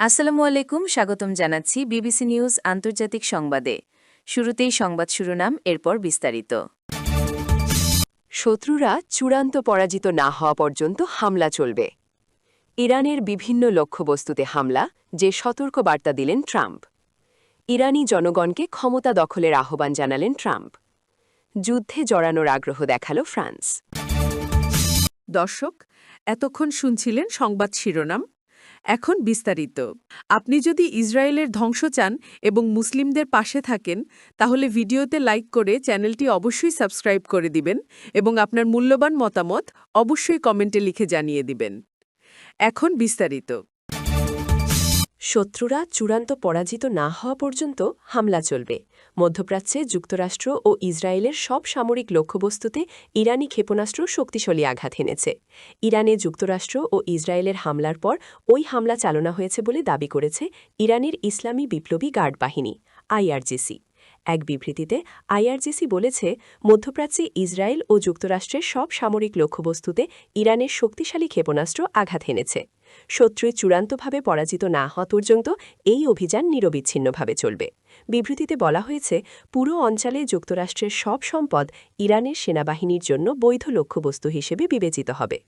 আসসালামু আলাইকুম, স্বাগতম জানাচ্ছি বিবিসি নিউজ আন্তর্জাতিক সংবাদে। শুরুতেই সংবাদ শিরোনাম, এরপর বিস্তারিত। শত্রুরা চূড়ান্ত পরাজিত না হওয়া পর্যন্ত হামলা চলবে। ইরানের বিভিন্ন লক্ষ্যবস্তুতে হামলা, যে সতর্ক বার্তা দিলেন ট্রাম্প। ইরানি জনগণকে ক্ষমতা দখলের আহ্বান জানালেন ট্রাম্প। যুদ্ধে জড়ানোর আগ্রহ দেখাল ফ্রান্স। দর্শক, এতক্ষণ শুনছিলেন সংবাদ শিরোনাম। এখন বিস্তারিত। আপনি যদি ইসরায়েলের ধ্বংস চান এবং মুসলিমদের পাশে থাকেন, তাহলে ভিডিওতে লাইক করে চ্যানেলটি অবশ্যই সাবস্ক্রাইব করে দিবেন এবং আপনার মূল্যবান মতামত অবশ্যই কমেন্টে লিখে জানিয়ে দিবেন। এখন বিস্তারিত। শত্রুরা চূড়ান্ত পরাজিত না হওয়া পর্যন্ত হামলা চলবে। মধ্যপ্রাচ্যে যুক্তরাষ্ট্র ও ইসরায়েলের সব সামরিক লক্ষ্যবস্তুতে ইরানি ক্ষেপণাস্ত্র শক্তিশালী আঘাত হেনেছে। ইরানে যুক্তরাষ্ট্র ও ইসরায়েলের হামলার পর ওই হামলা চালনা হয়েছে বলে দাবি করেছে ইরানের ইসলামী বিপ্লবী গার্ড বাহিনী আইআরজিসি। এক বিবৃতিতে আইআরজিসি বলেছে, মধ্যপ্রাচ্যে ইসরায়েল ও যুক্তরাষ্ট্রের সব সামরিক লক্ষ্যবস্তুতে ইরানের শক্তিশালী ক্ষেপণাস্ত্র আঘাত হেনেছে। শত্রু চূড়ান্তভাবে পরাজিত না হওয়া পর্যন্ত এই অভিযান নিরবিচ্ছিন্নভাবে চলবে। বিবৃতিতে বলা হয়েছে, পুরো অঞ্চলে যুক্তরাষ্ট্রের সব সম্পদ ইরানের সেনাবাহিনীর জন্য বৈধ লক্ষ্যবস্তু হিসেবে বিবেচিত হবে।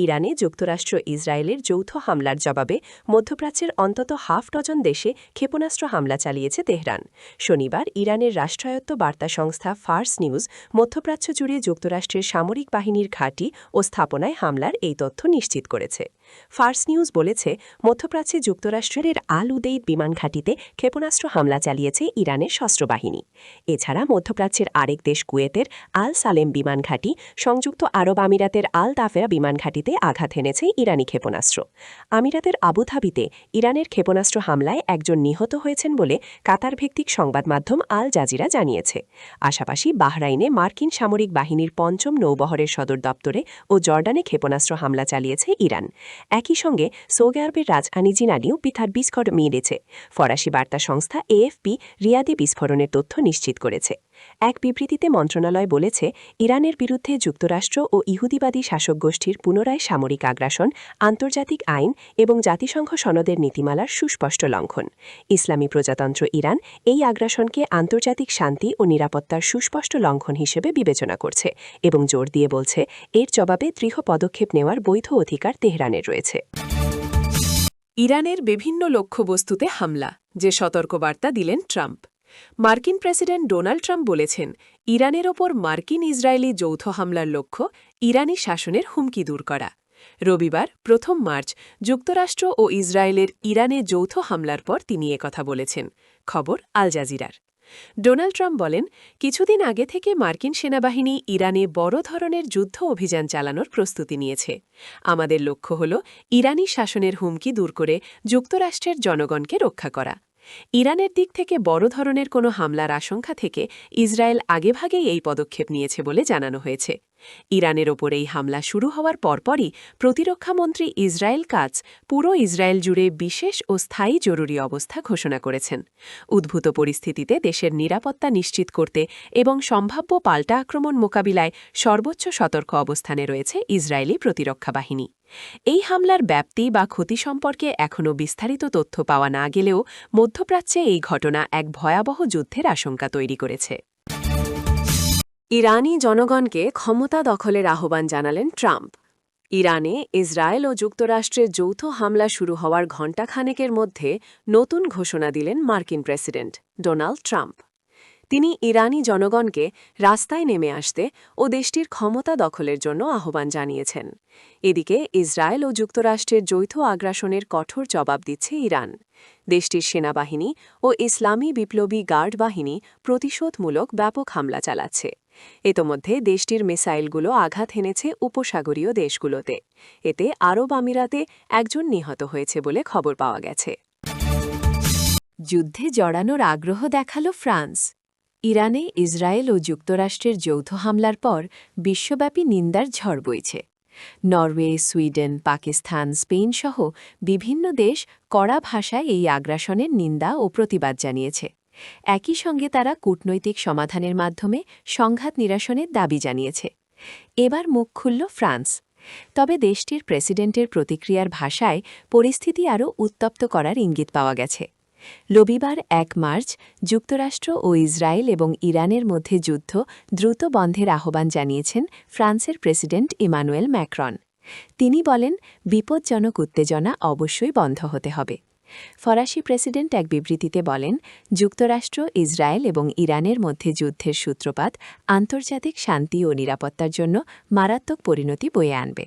ইরানে যুক্তরাষ্ট্র ইসরায়েলের যৌথ হামলার জবাবে মধ্যপ্রাচ্যের অন্তত হাফ ডজন দেশে ক্ষেপণাস্ত্র হামলা চালিয়েছে তেহরান। শনিবার ইরানের রাষ্ট্রায়ত্ত বার্তা সংস্থা ফার্স নিউজ মধ্যপ্রাচ্য জুড়ে যুক্তরাষ্ট্রের সামরিক বাহিনীর ঘাঁটি ও স্থাপনায় হামলার এই তথ্য নিশ্চিত করেছে। ফার্স নিউজ বলেছে, মধ্যপ্রাচ্যে যুক্তরাষ্ট্রের আল উদেইদ বিমান ঘাঁটিতে ক্ষেপণাস্ত্র হামলা চালিয়েছে ইরানের সশস্ত্র বাহিনী। এছাড়া মধ্যপ্রাচ্যের আরেক দেশ কুয়েতের আল সালেম বিমান ঘাঁটি, সংযুক্ত আরব আমিরাতের আল দাফেয়া বিমান ঘাঁটিতে আঘাত হেনেছে ইরানি ক্ষেপণাস্ত্র। আমিরাতের আবুধাবিতে ইরানের ক্ষেপণাস্ত্র হামলায় একজন নিহত হয়েছেন বলে কাতার ভিত্তিক সংবাদ মাধ্যম আল জাজিরা জানিয়েছে। পাশাপাশি বাহরাইনে মার্কিন সামরিক বাহিনীর ৫ম নৌবহরের সদর দপ্তরে ও জর্ডানে ক্ষেপণাস্ত্র হামলা চালিয়েছে ইরান। একই সঙ্গে সৌদি আরবের রাজধানী জিনানিও পিথার বিস্ফোরণ মিলেছে। ফরাসি বার্তা সংস্থা এএফপি রিয়াদে বিস্ফোরণের তথ্য নিশ্চিত করেছে। এক বিবৃতিতে মন্ত্রণালয় বলেছে, ইরানের বিরুদ্ধে যুক্তরাষ্ট্র ও ইহুদিবাদী শাসক গোষ্ঠীর পুনরায় সামরিক আগ্রাসন আন্তর্জাতিক আইন এবং জাতিসংঘ সনদের নীতিমালার সুস্পষ্ট লঙ্ঘন। ইসলামী প্রজাতন্ত্র ইরান এই আগ্রাসনকে আন্তর্জাতিক শান্তি ও নিরাপত্তার সুস্পষ্ট লঙ্ঘন হিসেবে বিবেচনা করছে এবং জোর দিয়ে বলছে, এর জবাবে দৃঢ় পদক্ষেপ নেওয়ার বৈধ অধিকার তেহরানের রয়েছে। ইরানের বিভিন্ন লক্ষ্যবস্তুতে হামলা, যে সতর্কবার্তা দিলেন ট্রাম্প। মার্কিন প্রেসিডেন্ট ডোনাল্ড ট্রাম্প বলেছেন, ইরানের ওপর মার্কিন ইসরায়েলি যৌথ হামলার লক্ষ্য ইরানি শাসনের হুমকি দূর করা। রবিবার ১ম মার্চ যুক্তরাষ্ট্র ও ইসরায়েলের ইরানে যৌথ হামলার পর তিনি একথা বলেছেন। খবর আল জাজিরার। ডোনাল্ড ট্রাম্প বলেন, কিছুদিন আগে থেকে মার্কিন সেনাবাহিনী ইরানে বড় ধরনের যুদ্ধ অভিযান চালানোর প্রস্তুতি নিয়েছে। আমাদের লক্ষ্য হল ইরানি শাসনের হুমকি দূর করে যুক্তরাষ্ট্রের জনগণকে রক্ষা করা। ইরানের দিক থেকে বড় ধরনের কোনো হামলার আশঙ্কা থেকে ইসরায়েল আগেভাগেই এই পদক্ষেপ নিয়েছে বলে জানানো হয়েছে। ইরানের ওপর এই হামলা শুরু হওয়ার পরপরই প্রতিরক্ষামন্ত্রী ইসরায়েল কাটজ পুরো ইসরায়েল জুড়ে বিশেষ ও স্থায়ী জরুরি অবস্থা ঘোষণা করেছেন। উদ্ভূত পরিস্থিতিতে দেশের নিরাপত্তা নিশ্চিত করতে এবং সম্ভাব্য পাল্টা আক্রমণ মোকাবিলায় সর্বোচ্চ সতর্ক অবস্থানে রয়েছে ইসরায়েলি প্রতিরক্ষা বাহিনী। এই হামলার ব্যাপ্তি বা ক্ষতি সম্পর্কে এখনও বিস্তারিত তথ্য পাওয়া না গেলেও মধ্যপ্রাচ্যে এই ঘটনা এক ভয়াবহ যুদ্ধের আশঙ্কা তৈরি করেছে। ইরানি জনগণকে ক্ষমতা দখলের আহ্বান জানালেন ট্রাম্প। ইরানে ইসরায়েল ও যুক্তরাষ্ট্রের যৌথ হামলা শুরু হওয়ার ঘণ্টাখানেকের মধ্যে নতুন ঘোষণা দিলেন মার্কিন প্রেসিডেন্ট ডোনাল্ড ট্রাম্প। তিনি ইরানি জনগণকে রাস্তায় নেমে আসতে ও দেশটির ক্ষমতা দখলের জন্য আহ্বান জানিয়েছেন। এদিকে ইসরায়েল ও যুক্তরাষ্ট্রের যৌথ আগ্রাসনের কঠোর জবাব দিচ্ছে ইরান। দেশটির সেনাবাহিনী ও ইসলামী বিপ্লবী গার্ড বাহিনী প্রতিশোধমূলক ব্যাপক হামলা চালাচ্ছে। ইতোমধ্যে দেশটির মিসাইলগুলো আঘাত হেনেছে উপসাগরীয় দেশগুলোতে। এতে আরব আমিরাতে একজন নিহত হয়েছে বলে খবর পাওয়া গেছে। যুদ্ধে জড়ানোর আগ্রহ দেখালো ফ্রান্স। ইরানে ইসরায়েল ও যুক্তরাষ্ট্রের যৌথ হামলার পর বিশ্বব্যাপী নিন্দার ঝড় বইছে। নরওয়ে, সুইডেন, পাকিস্তান, স্পেন সহ বিভিন্ন দেশ কড়া ভাষায় এই আগ্রাসনের নিন্দা ও প্রতিবাদ জানিয়েছে। একই সঙ্গে তারা কূটনৈতিক সমাধানের মাধ্যমে সংঘাত নিরসনের দাবি জানিয়েছে। এবার মুখ খুলল ফ্রান্স। তবে দেশটির প্রেসিডেন্টের প্রতিক্রিয়ার ভাষায় পরিস্থিতি আরও উত্তপ্ত করার ইঙ্গিত পাওয়া গেছে। রবিবার ১ মার্চ যুক্তরাষ্ট্র ও ইসরায়েল এবং ইরানের মধ্যে যুদ্ধ দ্রুত বন্ধের আহ্বান জানিয়েছেন ফ্রান্সের প্রেসিডেন্ট ইমানুয়েল ম্যাক্রন। তিনি বলেন, বিপজ্জনক উত্তেজনা অবশ্যই বন্ধ হতে হবে। ফরাসি প্রেসিডেন্ট এক বিবৃতিতে বলেন, যুক্তরাষ্ট্র, ইসরায়েল এবং ইরানের মধ্যে যুদ্ধের সূত্রপাত আন্তর্জাতিক শান্তি ও নিরাপত্তার জন্য মারাত্মক পরিণতি বয়ে আনবে।